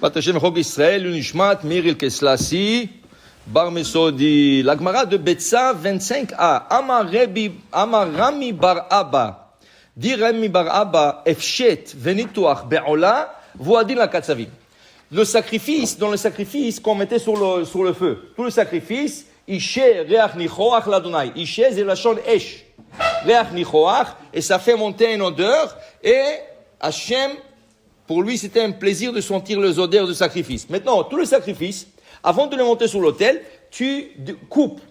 Bat Hashem Chog Israël, Unishmat, Miril Keslasi, Bar Mesodi. La Gemara de Betsa 25a. Amar Rami Bar Abba. Dit Rami Bar Abba, Efshet, Venituach, Be'ola, Voadin la Katsavim. Dans le sacrifice qu'on mettait sur le feu. Tout le sacrifice, Ishe, Reach Nichoach, l'Adonai. Ishe, c'est la chaude Esh. Reach Nichoach, et ça fait monter une odeur, et Hachem, pour lui, c'était un plaisir de sentir les odeurs du sacrifice. Maintenant, tout le sacrifice, avant de le monter sur l'autel, tu coupes.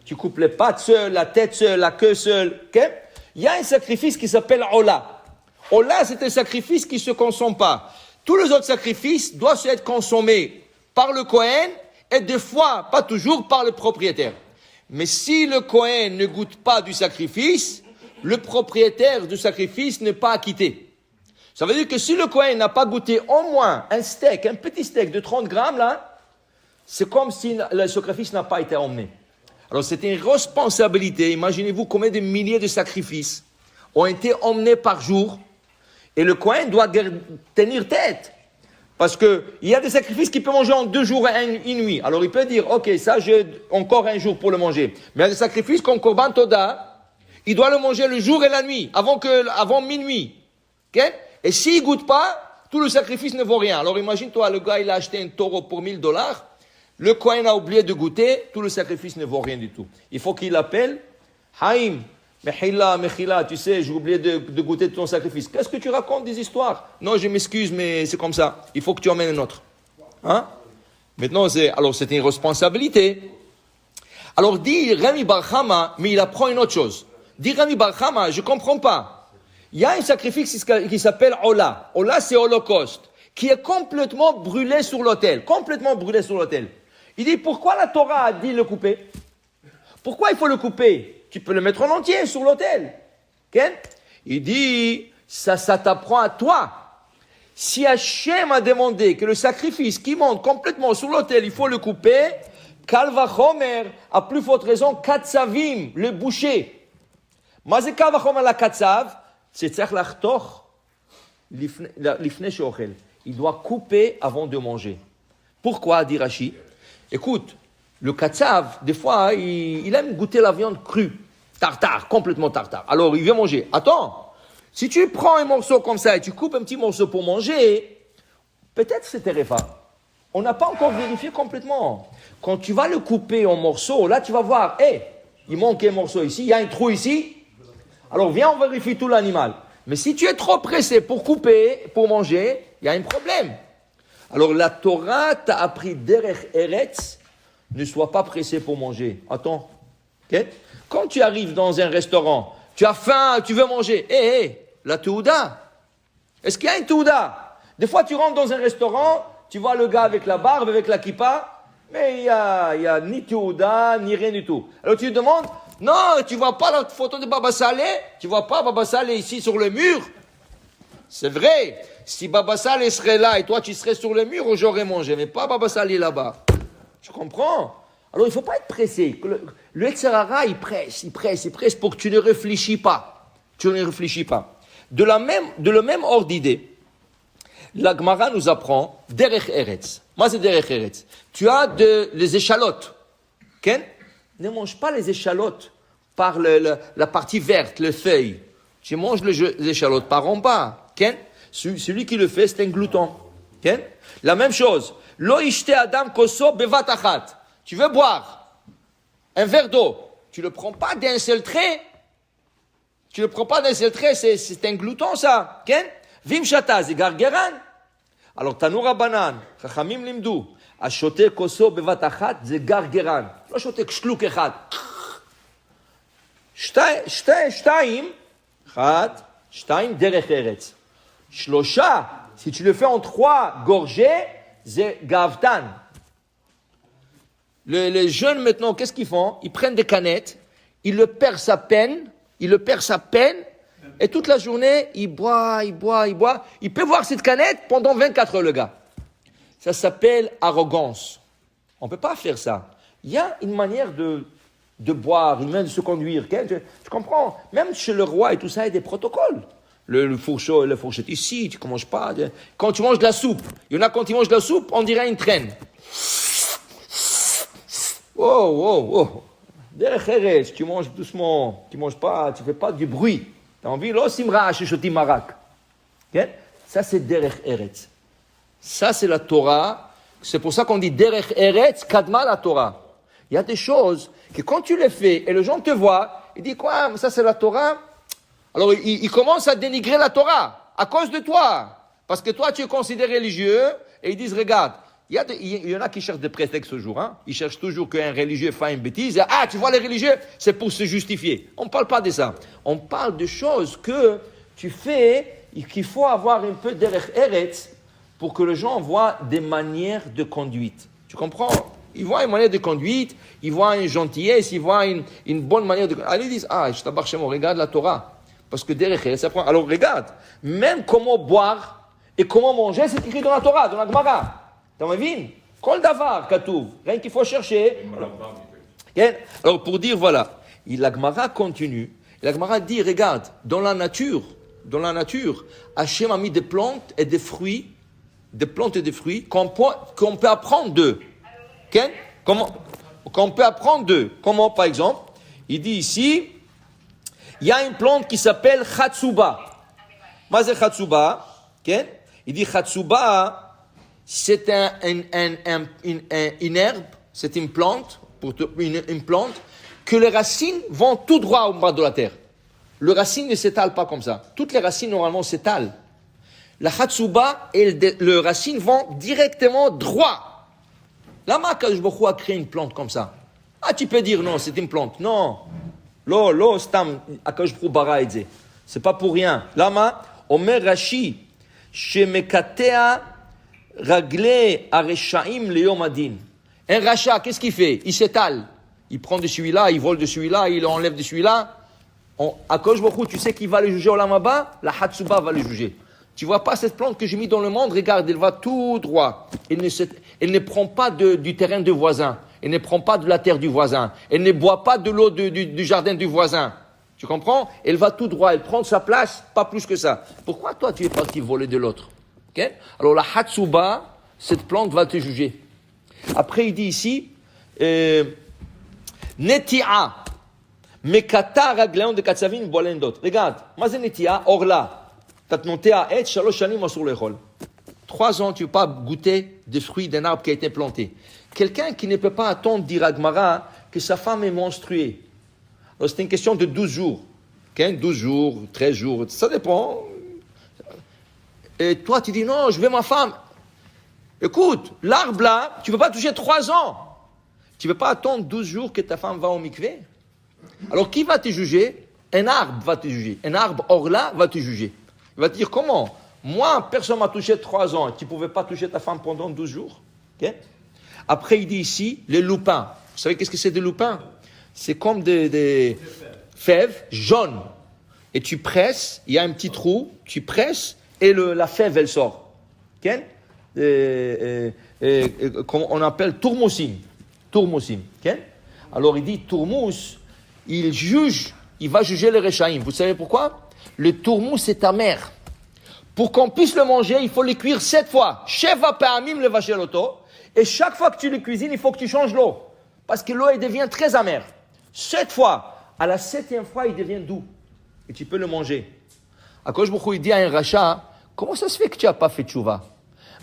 Tu coupes les pattes seules, la tête seule, la queue seule. Okay? Il y a un sacrifice qui s'appelle Ola. Ola, c'est un sacrifice qui ne se consomme pas. Tous les autres sacrifices doivent être consommés par le Kohen et des fois, pas toujours, par le propriétaire. Mais si le Kohen ne goûte pas du sacrifice, le propriétaire du sacrifice n'est pas acquitté. Ça veut dire que si le Kohen n'a pas goûté au moins un petit steak de 30 grammes, là, c'est comme si le sacrifice n'a pas été emmené. Alors c'est une responsabilité. Imaginez-vous combien de milliers de sacrifices ont été emmenés par jour. Et le Kohen doit tenir tête. Parce qu'il y a des sacrifices qu'il peut manger en 2 jours et une nuit. Alors il peut dire, ok, ça j'ai encore un jour pour le manger. Mais il y a des sacrifices comme Korban Toda, il doit le manger le jour et la nuit, avant minuit. Okay? Et s'il ne goûte pas, tout le sacrifice ne vaut rien. Alors imagine-toi, le gars il a acheté un taureau pour $1000. Le Kohen a oublié de goûter, tout le sacrifice ne vaut rien du tout. Il faut qu'il appelle, Haïm, Mechila, tu sais, j'ai oublié de goûter de ton sacrifice. Qu'est-ce que tu racontes des histoires? Non, je m'excuse, mais c'est comme ça. Il faut que tu emmènes un autre. Hein? Maintenant, c'est une responsabilité. Alors, dit Rami Bar Chama, mais il apprend une autre chose. Dit Rami Bar Chama, je ne comprends pas. Il y a un sacrifice qui s'appelle Ola. Ola, c'est Holocauste, qui est complètement brûlé sur l'autel. Complètement brûlé sur l'autel. Il dit, pourquoi la Torah a dit le couper? Pourquoi il faut le couper? Tu peux le mettre en entier sur l'autel. Okay? Il dit, ça t'apprend à toi. Si Hachem a demandé que le sacrifice qui monte complètement sur l'autel, il faut le couper, Kal vachomer, à plus forte raison, Katsavim, le boucher. Mazé Kal vachomer la Katsav, c'est tzach lachtoch, lifne sheochel. Il doit couper avant de manger. Pourquoi, dit Rashi? Écoute, le Katsav, des fois, il aime goûter la viande crue. Tartare, complètement tartare. Alors, il vient manger. Attends, si tu prends un morceau comme ça et tu coupes un petit morceau pour manger, peut-être c'est terefa. On n'a pas encore vérifié complètement. Quand tu vas le couper en morceaux, là, tu vas voir, il manque un morceau ici, il y a un trou ici. Alors, viens, on vérifie tout l'animal. Mais si tu es trop pressé pour couper, pour manger, il y a un problème. Alors, la Torah t'a appris derech eretz, ne sois pas pressé pour manger. Attends. Okay? Quand tu arrives dans un restaurant, tu as faim, tu veux manger. La Teuda. Est-ce qu'il y a une Teuda? Des fois, tu rentres dans un restaurant, tu vois le gars avec la barbe, avec la kippa, mais il y a ni Teuda, ni rien du tout. Alors tu lui demandes, non, tu vois pas la photo de Baba Saleh? Tu vois pas Baba Saleh ici sur le mur? C'est vrai. Si Baba Saleh serait là et toi tu serais sur le mur, j'aurais mangé, mais pas Baba Saleh là-bas. Tu comprends? Alors, il ne faut pas être pressé. Le Yetzer Hara, il presse pour que tu ne réfléchis pas. Tu ne réfléchis pas. De le même ordre d'idée, la Gemara nous apprend derech eretz. Moi, c'est derech eretz. Tu as les échalotes. Ken? Ne mange pas les échalotes par la partie verte, les feuilles. Tu manges les échalotes par en bas. Ken? Celui qui le fait, c'est un glouton. Ken? La même chose. Lo ishte adam koso bevat achat. Tu veux boire un verre d'eau, tu ne le prends pas d'un seul trait. C'est un glouton ça. Ken? Vim shata, c'est gargeran. Alors, Tanoura Banan, Chachamim limdu, Ashote koso bevat achat, c'est gargeran. לא שותה שלוק אחד. שתיים, דרך ארץ. 3, si tu le fais en 3 gorgées, c'est gavtan. Les jeunes maintenant, qu'est-ce qu'ils font? Ils prennent des canettes, ils le percent à peine, et toute la journée, il boit. Il peut boire cette canette pendant 24 heures, le gars. Ça s'appelle arrogance. On ne peut pas faire ça. Il y a une manière de boire, une manière de se conduire. Tu comprends? Même chez le roi et tout ça, il y a des protocoles. le fourcheau et la fourchette. Ici, tu ne manges pas. Quand tu manges de la soupe, il y en a quand ils mangent de la soupe, on dirait une traîne. Oh. Derech eretz, tu manges doucement, tu manges pas, tu fais pas du bruit. Tu as envie, lo simra sheshoti marak. Okay? Ça, c'est derech eretz. Ça, c'est la Torah. C'est pour ça qu'on dit derech eretz kadma la Torah. Il y a des choses que quand tu les fais et les gens te voient, ils disent quoi, ça c'est la Torah. Alors ils commencent à dénigrer la Torah à cause de toi. Parce que toi tu es considéré religieux et ils disent regarde, il y en a qui cherchent des prétextes ce jour. Hein. Ils cherchent toujours qu'un religieux fasse une bêtise. Ah, tu vois les religieux, c'est pour se justifier. On ne parle pas de ça. On parle de choses que tu fais et qu'il faut avoir un peu derech eretz pour que les gens voient des manières de conduite. Tu comprends? Ils voient une manière de conduite, ils voient une gentillesse, ils voient une bonne manière de conduite. Alors ils disent, je t'abarre chez moi, regarde la Torah. Parce que derrière, ça prend. Alors regarde, même comment boire et comment manger, c'est écrit dans la Torah, dans la Gemara. T'as vu? Kol davar, katouv. Rien qu'il faut chercher. Alors pour dire, voilà, la Gemara continue. La Gemara dit, regarde, dans la nature, Hachem a mis des plantes et des fruits, qu'on peut apprendre d'eux. Okay? Qu'on peut apprendre d'eux. Comment, par exemple, il dit ici, il y a une plante qui s'appelle Chatsuba. Qu'est-ce que Chatsuba? Okay? Il dit Chatsuba, c'est une herbe, c'est une plante, une plante, que les racines vont tout droit au bas de la terre. Les racines ne s'étalent pas comme ça. Toutes les racines, normalement, s'étalent. La Chatsuba et les racines vont directement droit. Lama Akadosh Baruch Hu a créé une plante comme ça. Tu peux dire non, c'est une plante. Non. Lo, stam, Akadosh Baruch Hu bara et ze. C'est pas pour rien. Lama, Omer Rashi, shemekatea ragle areshaim leyom adin. Un rachat, qu'est-ce qu'il fait? Il s'étale. Il prend de celui-là, il vole de celui-là, il enlève de celui-là. Akadosh Baruch Hu, tu sais qui va le juger au Lamaba? La Hatsuba va le juger. Tu vois pas cette plante que j'ai mis dans le monde? Regarde, elle va tout droit. Elle ne prend pas du terrain du voisin. Elle ne prend pas de la terre du voisin. Elle ne boit pas de l'eau du jardin du voisin. Tu comprends? Elle va tout droit. Elle prend sa place, pas plus que ça. Pourquoi toi, tu es parti voler de l'autre? Okay? Alors la Hatsuba, cette plante va te juger. Après, il dit ici, Netia, Mekata ragleon de katsavin bolendot. Regarde, Mazen Netia, orla. 3 ans, tu ne peux pas goûter des fruits d'un arbre qui a été planté. Quelqu'un qui ne peut pas attendre, dire à Gemara, que sa femme est menstruée. Alors, c'est une question de 12 jours. 12 jours, 13 jours, ça dépend. Et toi, tu dis, non, je veux ma femme. Écoute, l'arbre là, tu ne peux pas toucher 3 ans. Tu ne peux pas attendre 12 jours que ta femme va au mikvé. Alors, qui va te juger? Un arbre va te juger. Un arbre orla va te juger. Il va te dire comment? Moi, personne m'a touché 3 ans. Tu ne pouvais pas toucher ta femme pendant 12 jours. Okay? Après, il dit ici, les lupins. Vous savez qu'est-ce que c'est des lupins? C'est comme des fèves jaunes. Et tu presses, il y a un petit trou, tu presses et la fève, elle sort. Okay? Comme on appelle tourmoussim. Okay? Alors, il dit tourmous, il va juger les rechaïm. Vous savez pourquoi? Le tourmous, c'est amer. Pour qu'on puisse le manger, il faut le cuire 7 fois. Sheva pa'amim le vacheloto. Et chaque fois que tu le cuisines, il faut que tu changes l'eau. Parce que l'eau, elle devient très amère. 7 fois. À la 7e fois, il devient doux. Et tu peux le manger. Akadosh Baruch Hu, il dit à un rachat, comment ça se fait que tu n'as pas fait tchouva?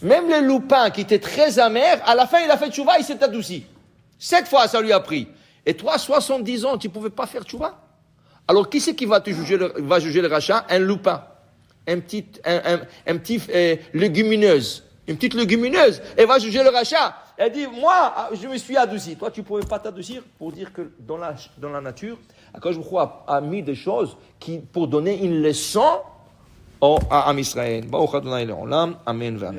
Même le lupin qui était très amer, à la fin, il a fait tchouva, il s'est adouci. 7 fois, ça lui a pris. Et toi, 70 ans, tu ne pouvais pas faire tchouva? Alors, qui c'est qui va juger le rachat? Un lupin. Un petit légumineuse. Une petite légumineuse. Elle va juger le rachat. Elle dit, moi, je me suis adouci. Toi, tu ne pouvais pas t'adoucir pour dire que dans la nature, Akadosh Baruch Hu a mis des choses pour donner une leçon à Israël. Amen.